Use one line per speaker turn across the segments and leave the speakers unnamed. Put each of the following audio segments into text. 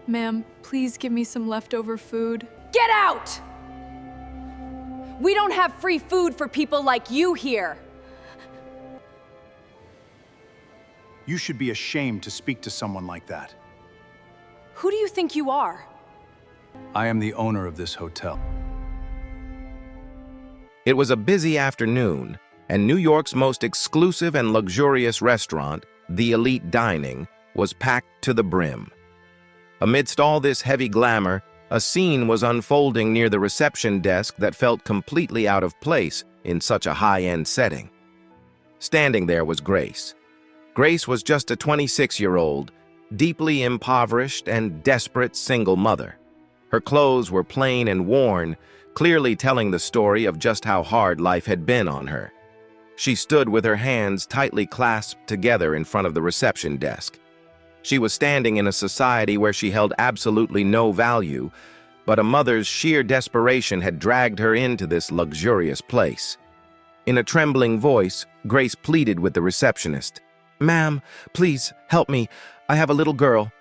Ma'am, please give me some leftover food.
Get out! We don't have free food for people like you here.
You should be ashamed to speak to someone like that.
Who do you think you are?
I am the owner of this hotel.
It was a busy afternoon, and New York's most exclusive and luxurious restaurant, the Elite Dining, was packed to the brim. Amidst all this heavy glamour, a scene was unfolding near the reception desk that felt completely out of place in such a high-end setting. Standing there was Grace. Grace was just a 26-year-old, deeply impoverished and desperate single mother. Her clothes were plain and worn, clearly telling the story of just how hard life had been on her. She stood with her hands tightly clasped together in front of the reception desk. She was standing in a society where she held absolutely no value, but a mother's sheer desperation had dragged her into this luxurious place. In a trembling voice, Grace pleaded with the receptionist. "Ma'am, please, help me. I have a little girl.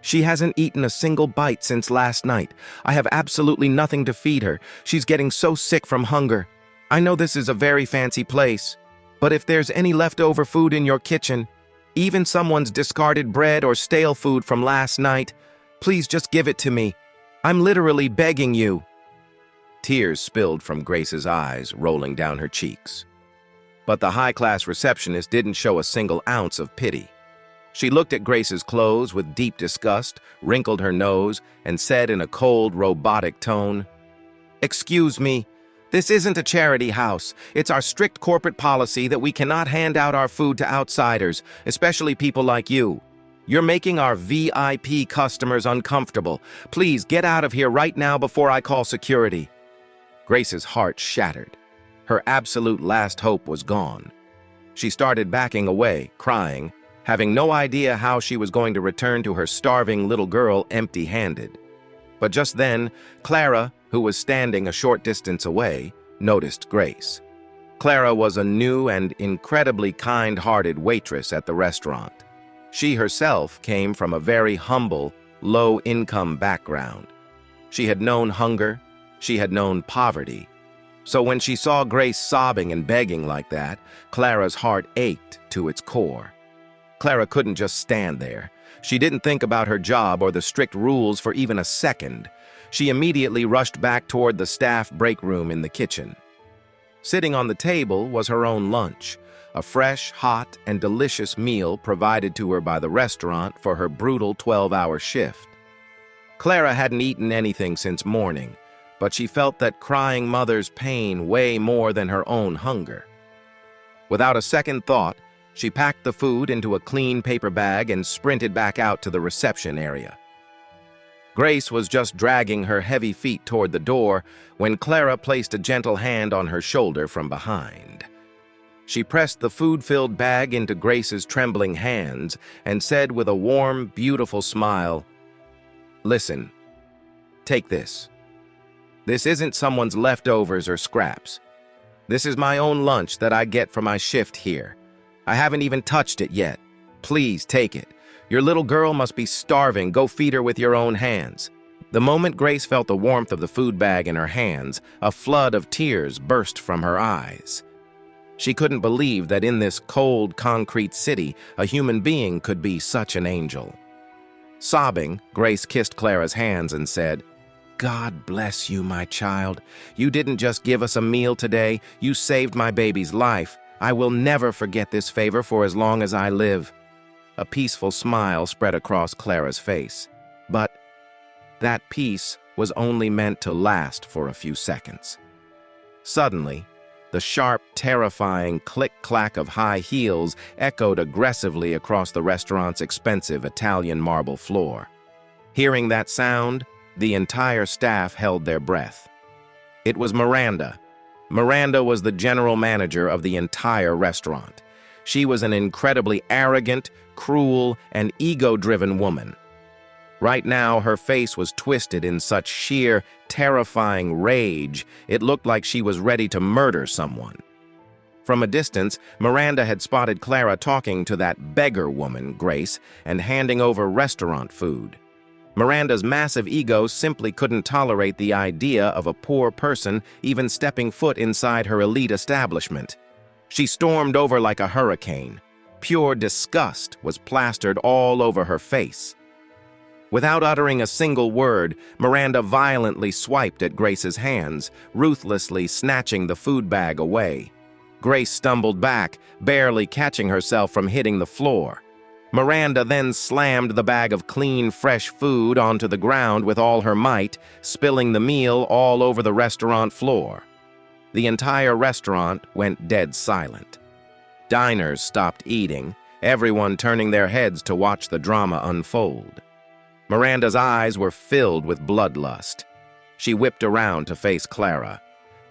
She hasn't eaten a single bite since last night. I have absolutely nothing to feed her. She's getting so sick from hunger. I know this is a very fancy place, but if there's any leftover food in your kitchen, even someone's discarded bread or stale food from last night, please just give it to me. I'm literally begging you." Tears spilled from Grace's eyes, rolling down her cheeks. But the high-class receptionist didn't show a single ounce of pity. She looked at Grace's clothes with deep disgust, wrinkled her nose, and said in a cold, robotic tone, "Excuse me, this isn't a charity house. It's our strict corporate policy that we cannot hand out our food to outsiders, especially people like you. You're making our VIP customers uncomfortable. Please get out of here right now before I call security." Grace's heart shattered. Her absolute last hope was gone. She started backing away, crying, having no idea how she was going to return to her starving little girl empty-handed. But just then, Clara, who was standing a short distance away, noticed Grace. Clara was a new and incredibly kind-hearted waitress at the restaurant. She herself came from a very humble, low-income background. She had known hunger, she had known poverty. So when she saw Grace sobbing and begging like that, Clara's heart ached to its core. Clara couldn't just stand there. She didn't think about her job or the strict rules for even a second. She immediately rushed back toward the staff break room in the kitchen. Sitting on the table was her own lunch, a fresh, hot, and delicious meal provided to her by the restaurant for her brutal 12-hour shift. Clara hadn't eaten anything since morning, but she felt that crying mother's pain way more than her own hunger. Without a second thought, she packed the food into a clean paper bag and sprinted back out to the reception area. Grace was just dragging her heavy feet toward the door when Clara placed a gentle hand on her shoulder from behind. She pressed the food-filled bag into Grace's trembling hands and said with a warm, beautiful smile, "Listen, take this. This isn't someone's leftovers or scraps. This is my own lunch that I get for my shift here. I haven't even touched it yet. Please take it. Your little girl must be starving. Go feed her with your own hands." The moment Grace felt the warmth of the food bag in her hands, a flood of tears burst from her eyes. She couldn't believe that in this cold, concrete city, a human being could be such an angel. Sobbing, Grace kissed Clara's hands and said, "God bless you, my child. You didn't just give us a meal today, you saved my baby's life. I will never forget this favor for as long as I live." A peaceful smile spread across Clara's face. But that peace was only meant to last for a few seconds. Suddenly, the sharp, terrifying click-clack of high heels echoed aggressively across the restaurant's expensive Italian marble floor. Hearing that sound, the entire staff held their breath. It was Miranda. Miranda was the general manager of the entire restaurant. She was an incredibly arrogant, cruel, and ego-driven woman. Right now, her face was twisted in such sheer, terrifying rage, it looked like she was ready to murder someone. From a distance, Miranda had spotted Clara talking to that beggar woman, Grace, and handing over restaurant food. Miranda's massive ego simply couldn't tolerate the idea of a poor person even stepping foot inside her elite establishment. She stormed over like a hurricane. Pure disgust was plastered all over her face. Without uttering a single word, Miranda violently swiped at Grace's hands, ruthlessly snatching the food bag away. Grace stumbled back, barely catching herself from hitting the floor. Miranda then slammed the bag of clean, fresh food onto the ground with all her might, spilling the meal all over the restaurant floor. The entire restaurant went dead silent. Diners stopped eating, everyone turning their heads to watch the drama unfold. Miranda's eyes were filled with bloodlust. She whipped around to face Clara.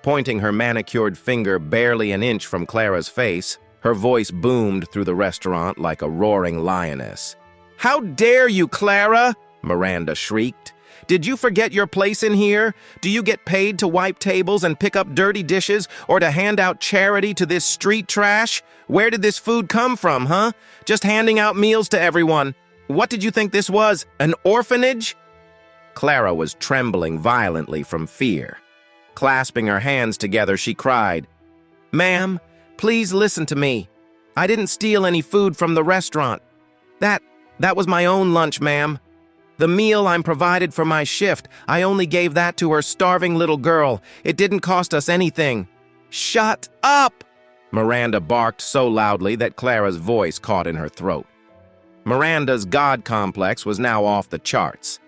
Pointing her manicured finger barely an inch from Clara's face, her voice boomed through the restaurant like a roaring lioness. "How dare you, Clara!" Miranda shrieked. "Did you forget your place in here? Do you get paid to wipe tables and pick up dirty dishes or to hand out charity to this street trash? Where did this food come from, huh? Just handing out meals to everyone. What did you think this was, an orphanage?" Clara was trembling violently from fear. Clasping her hands together, she cried, "Ma'am, please listen to me. I didn't steal any food from the restaurant. That was my own lunch, ma'am. The meal I'm provided for my shift, I only gave that to her starving little girl. It didn't cost us anything." "Shut up!" Miranda barked so loudly that Clara's voice caught in her throat. Miranda's God complex was now off the charts.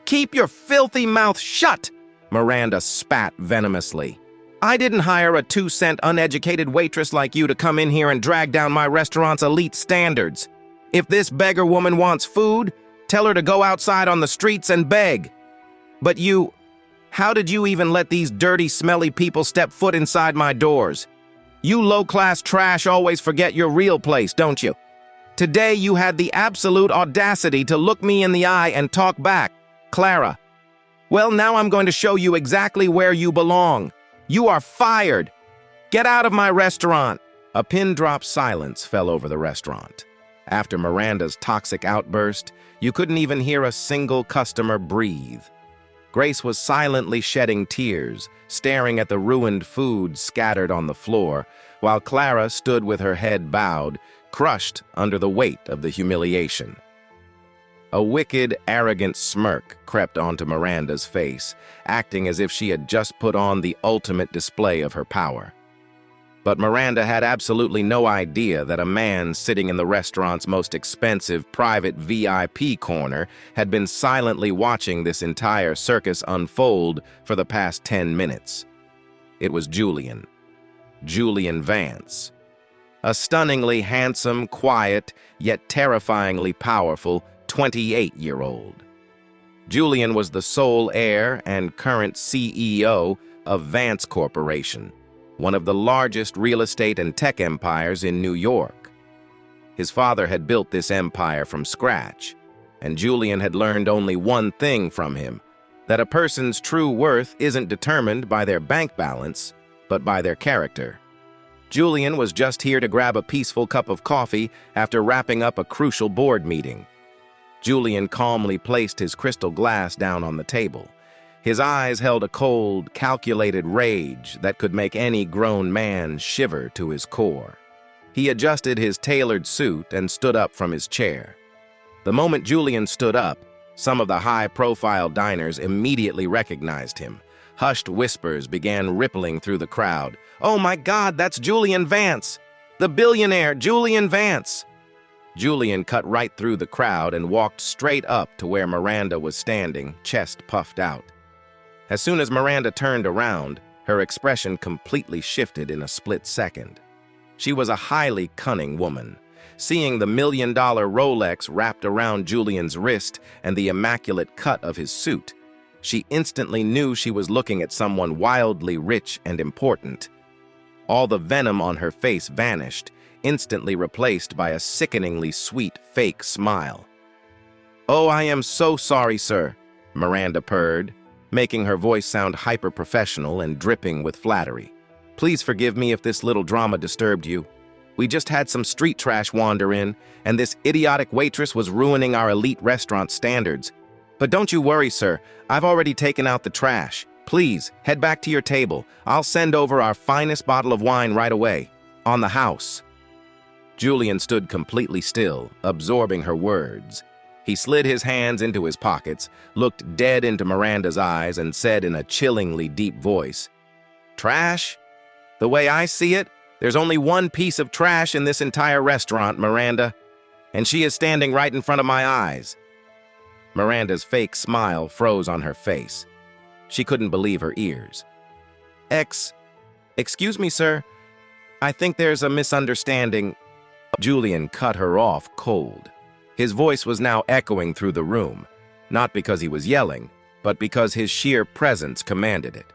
"Keep your filthy mouth shut!" Miranda spat venomously. "I didn't hire a 2-cent uneducated waitress like you to come in here and drag down my restaurant's elite standards. If this beggar woman wants food, tell her to go outside on the streets and beg. But how did you even let these dirty, smelly people step foot inside my doors? You low-class trash always forget your real place, don't you? Today you had the absolute audacity to look me in the eye and talk back, Clara. Well, now I'm going to show you exactly where you belong. You are fired. Get out of my restaurant." A pin-drop silence fell over the restaurant. After Miranda's toxic outburst, you couldn't even hear a single customer breathe. Grace was silently shedding tears, staring at the ruined food scattered on the floor, while Clara stood with her head bowed, crushed under the weight of the humiliation. A wicked, arrogant smirk crept onto Miranda's face, acting as if she had just put on the ultimate display of her power. But Miranda had absolutely no idea that a man sitting in the restaurant's most expensive private VIP corner had been silently watching this entire circus unfold for the past 10 minutes. It was Julian Vance. A stunningly handsome, quiet, yet terrifyingly powerful 28-year-old. Julian was the sole heir and current CEO of Vance Corporation, one of the largest real estate and tech empires in New York. His father had built this empire from scratch, and Julian had learned only one thing from him, that a person's true worth isn't determined by their bank balance, but by their character. Julian was just here to grab a peaceful cup of coffee after wrapping up a crucial board meeting. Julian calmly placed his crystal glass down on the table. His eyes held a cold, calculated rage that could make any grown man shiver to his core. He adjusted his tailored suit and stood up from his chair. The moment Julian stood up, some of the high-profile diners immediately recognized him. Hushed whispers began rippling through the crowd. "Oh my God, that's Julian Vance! The billionaire, Julian Vance!" Julian cut right through the crowd and walked straight up to where Miranda was standing, chest puffed out. As soon as Miranda turned around, her expression completely shifted in a split second. She was a highly cunning woman. Seeing the $1 million Rolex wrapped around Julian's wrist and the immaculate cut of his suit, she instantly knew she was looking at someone wildly rich and important. All the venom on her face vanished, instantly replaced by a sickeningly sweet fake smile. "Oh, I am so sorry, sir," Miranda purred, making her voice sound hyper-professional and dripping with flattery. "Please forgive me if this little drama disturbed you. We just had some street trash wander in, and this idiotic waitress was ruining our elite restaurant standards. But don't you worry, sir. I've already taken out the trash. Please, head back to your table. I'll send over our finest bottle of wine right away. On the house. Julian stood completely still, absorbing her words. He slid his hands into his pockets, looked dead into Miranda's eyes, and said in a chillingly deep voice, "Trash? The way I see it, there's only one piece of trash in this entire restaurant, Miranda, and she is standing right in front of my eyes." Miranda's fake smile froze on her face. She couldn't believe her ears. Excuse me, sir. I think there's a misunderstanding." Julian cut her off cold. His voice was now echoing through the room, not because he was yelling, but because his sheer presence commanded it.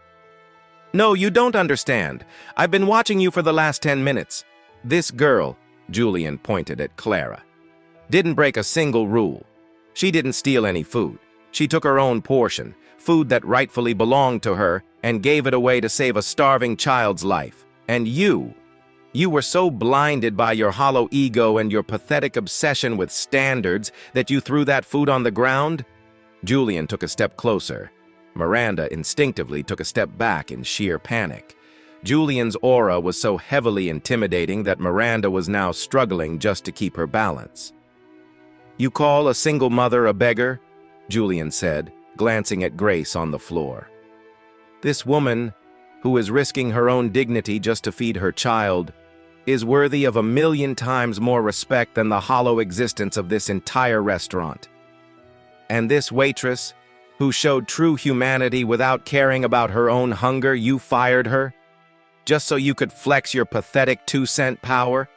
"No, you don't understand. I've been watching you for the last 10 minutes. This girl," Julian pointed at Clara, "didn't break a single rule. She didn't steal any food. She took her own portion, food that rightfully belonged to her, and gave it away to save a starving child's life. And you were so blinded by your hollow ego and your pathetic obsession with standards that you threw that food on the ground?" Julian took a step closer. Miranda instinctively took a step back in sheer panic. Julian's aura was so heavily intimidating that Miranda was now struggling just to keep her balance. "You call a single mother a beggar?" Julian said, glancing at Grace on the floor. "This woman, who is risking her own dignity just to feed her child, is worthy of 1,000,000 times more respect than the hollow existence of this entire restaurant. And this waitress, who showed true humanity without caring about her own hunger, you fired her, just so you could flex your pathetic 2-cent power?"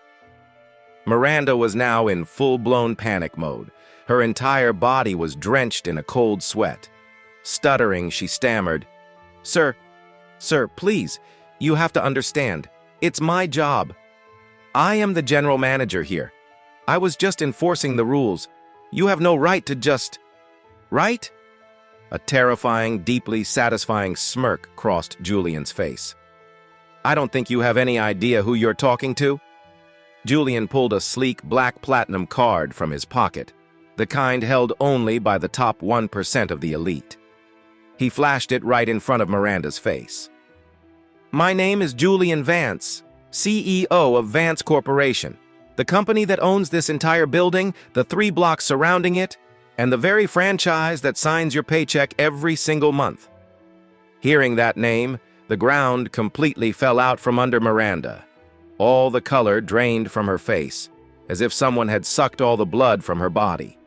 Miranda was now in full-blown panic mode. Her entire body was drenched in a cold sweat. Stuttering, she stammered, Sir, please, you have to understand. It's my job. I am the general manager here. I was just enforcing the rules. You have no right to just... Right?" A terrifying, deeply satisfying smirk crossed Julian's face. "I don't think you have any idea who you're talking to." Julian pulled a sleek black platinum card from his pocket, the kind held only by the top 1% of the elite. He flashed it right in front of Miranda's face. "My name is Julian Vance, CEO of Vance Corporation, the company that owns this entire building, the 3 blocks surrounding it, and the very franchise that signs your paycheck every single month." Hearing that name, the ground completely fell out from under Miranda. All the color drained from her face, as if someone had sucked all the blood from her body.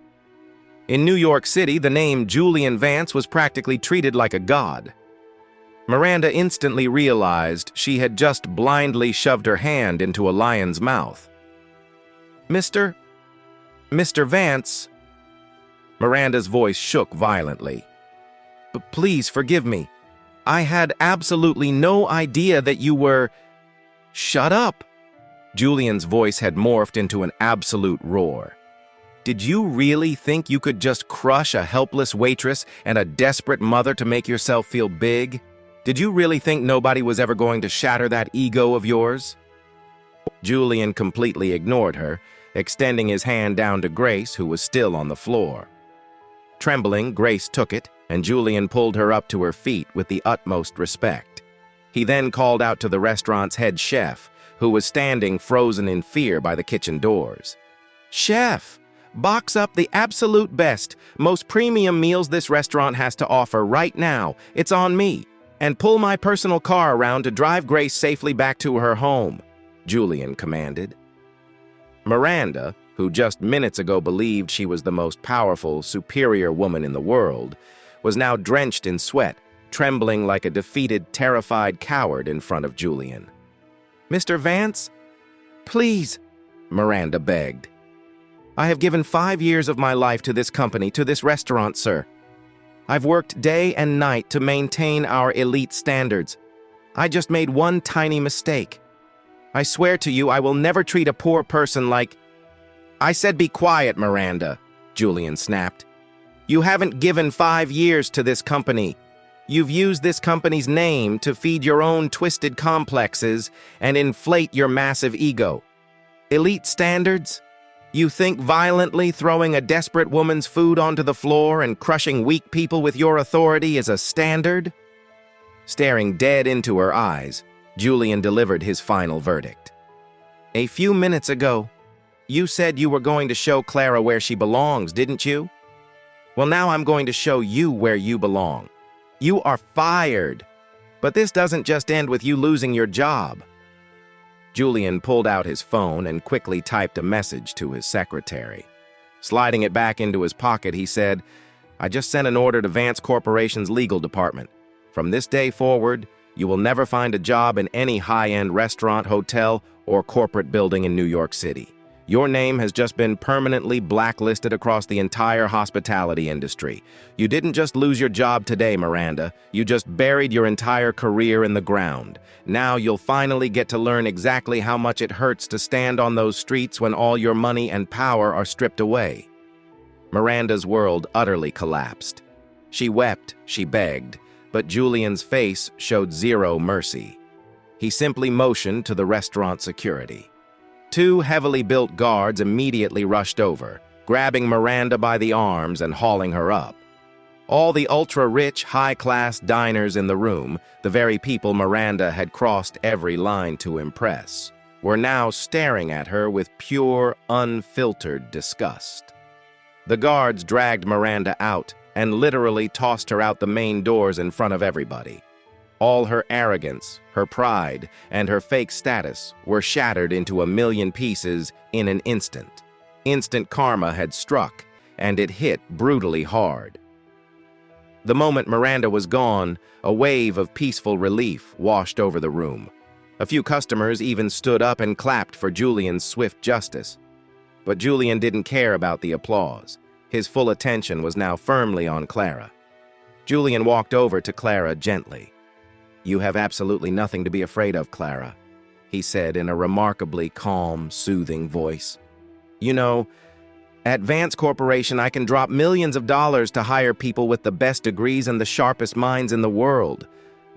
In New York City, the name Julian Vance was practically treated like a god. Miranda instantly realized she had just blindly shoved her hand into a lion's mouth. Mr. Vance..." Miranda's voice shook violently. "But please forgive me. I had absolutely no idea that you were..." "Shut up!" Julian's voice had morphed into an absolute roar. "Did you really think you could just crush a helpless waitress and a desperate mother to make yourself feel big? Did you really think nobody was ever going to shatter that ego of yours?" Julian completely ignored her, extending his hand down to Grace, who was still on the floor. Trembling, Grace took it, and Julian pulled her up to her feet with the utmost respect. He then called out to the restaurant's head chef, who was standing frozen in fear by the kitchen doors. "Chef, box up the absolute best, most premium meals this restaurant has to offer right now. It's on me. And pull my personal car around to drive Grace safely back to her home," Julian commanded. Miranda, who just minutes ago believed she was the most powerful, superior woman in the world, was now drenched in sweat, trembling like a defeated, terrified coward in front of Julian. "Mr. Vance? Please," Miranda begged. "I have given 5 years of my life to this company, to this restaurant, sir. I've worked day and night to maintain our elite standards. I just made one tiny mistake. I swear to you I will never treat a poor person like..." "I said be quiet, Miranda," Julian snapped. "You haven't given 5 years to this company. You've used this company's name to feed your own twisted complexes and inflate your massive ego. Elite standards? You think violently throwing a desperate woman's food onto the floor and crushing weak people with your authority is a standard? Staring dead into her eyes, Julian delivered his final verdict. A few minutes ago, you said you were going to show Clara where she belongs, didn't you? Well, now I'm going to show you where you belong. You are fired. But this doesn't just end with you losing your job. Julian pulled out his phone and quickly typed a message to his secretary. Sliding it back into his pocket, he said, I just sent an order to Vance Corporation's legal department. From this day forward, you will never find a job in any high-end restaurant, hotel, or corporate building in New York City. Your name has just been permanently blacklisted across the entire hospitality industry. You didn't just lose your job today, Miranda. You just buried your entire career in the ground. Now you'll finally get to learn exactly how much it hurts to stand on those streets when all your money and power are stripped away. Miranda's world utterly collapsed. She wept, she begged, but Julian's face showed zero mercy. He simply motioned to the restaurant security. Two heavily built guards immediately rushed over, grabbing Miranda by the arms and hauling her up. All the ultra-rich, high-class diners in the room, the very people Miranda had crossed every line to impress, were now staring at her with pure, unfiltered disgust. The guards dragged Miranda out and literally tossed her out the main doors in front of everybody. All her arrogance, her pride, and her fake status were shattered into a million pieces in an instant. Instant karma had struck, and it hit brutally hard. The moment Miranda was gone, a wave of peaceful relief washed over the room. A few customers even stood up and clapped for Julian's swift justice. But Julian didn't care about the applause. His full attention was now firmly on Clara. Julian walked over to Clara gently. You have absolutely nothing to be afraid of, Clara, he said in a remarkably calm, soothing voice. You know, at Vance Corporation, I can drop millions of dollars to hire people with the best degrees and the sharpest minds in the world.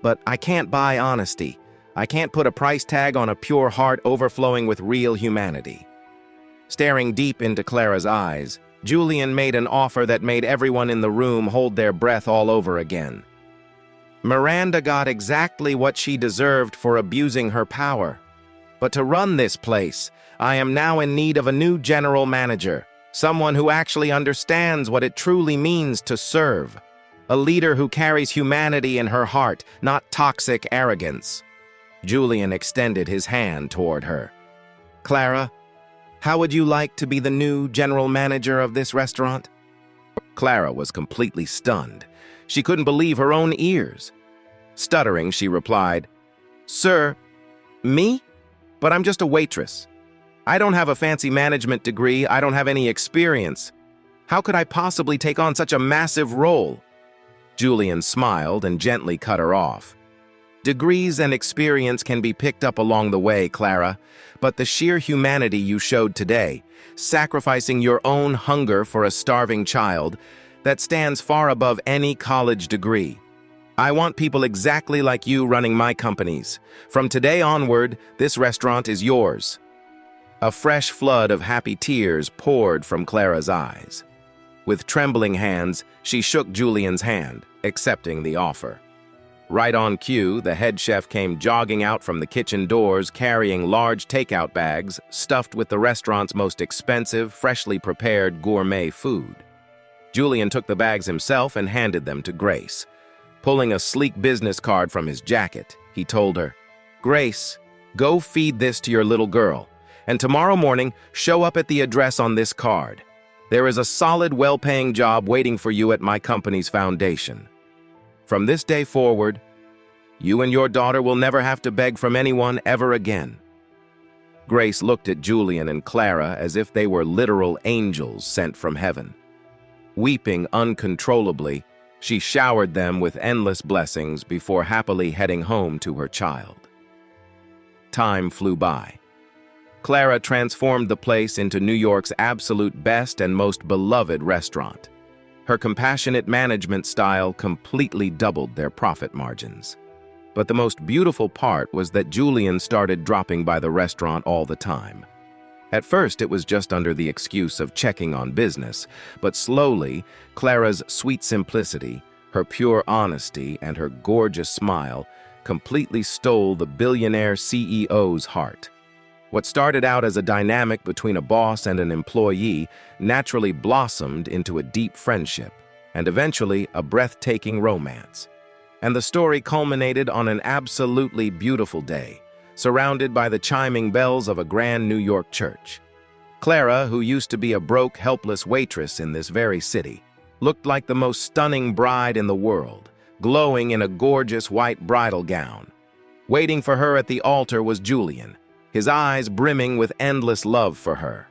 But I can't buy honesty. I can't put a price tag on a pure heart overflowing with real humanity. Staring deep into Clara's eyes, Julian made an offer that made everyone in the room hold their breath all over again. Miranda got exactly what she deserved for abusing her power. But to run this place, I am now in need of a new general manager, someone who actually understands what it truly means to serve, a leader who carries humanity in her heart, not toxic arrogance. Julian extended his hand toward her. Clara, how would you like to be the new general manager of this restaurant? Clara was completely stunned. She couldn't believe her own ears. Stuttering, she replied, Sir, me? But I'm just a waitress. I don't have a fancy management degree. I don't have any experience. How could I possibly take on such a massive role? Julian smiled and gently cut her off. Degrees and experience can be picked up along the way, Clara, but the sheer humanity you showed today, sacrificing your own hunger for a starving child, that stands far above any college degree. I want people exactly like you running my companies. From today onward, this restaurant is yours. A fresh flood of happy tears poured from Clara's eyes. With trembling hands, she shook Julian's hand, accepting the offer. Right on cue, the head chef came jogging out from the kitchen doors carrying large takeout bags stuffed with the restaurant's most expensive, freshly prepared gourmet food. Julian took the bags himself and handed them to Grace. Pulling a sleek business card from his jacket, he told her, Grace, go feed this to your little girl, and tomorrow morning, show up at the address on this card. There is a solid, well-paying job waiting for you at my company's foundation. From this day forward, you and your daughter will never have to beg from anyone ever again. Grace looked at Julian and Clara as if they were literal angels sent from heaven. Weeping uncontrollably, she showered them with endless blessings before happily heading home to her child. Time flew by. Clara transformed the place into New York's absolute best and most beloved restaurant. Her compassionate management style completely doubled their profit margins. But the most beautiful part was that Julian started dropping by the restaurant all the time. At first, it was just under the excuse of checking on business, but slowly, Clara's sweet simplicity, her pure honesty, and her gorgeous smile completely stole the billionaire CEO's heart. What started out as a dynamic between a boss and an employee naturally blossomed into a deep friendship, and eventually a breathtaking romance. And the story culminated on an absolutely beautiful day, surrounded by the chiming bells of a grand New York church. Clara, who used to be a broke, helpless waitress in this very city, looked like the most stunning bride in the world, glowing in a gorgeous white bridal gown. Waiting for her at the altar was Julian, his eyes brimming with endless love for her.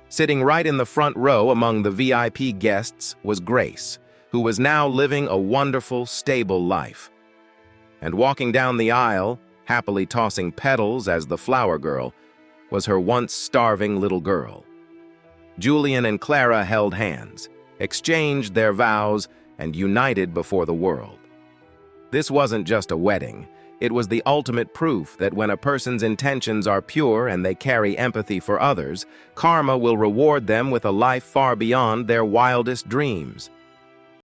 Sitting right in the front row among the VIP guests was Grace, who was now living a wonderful, stable life. And walking down the aisle, happily tossing petals as the flower girl, was her once starving little girl. Julian and Clara held hands, exchanged their vows, and united before the world. This wasn't just a wedding. It was the ultimate proof that when a person's intentions are pure and they carry empathy for others, karma will reward them with a life far beyond their wildest dreams.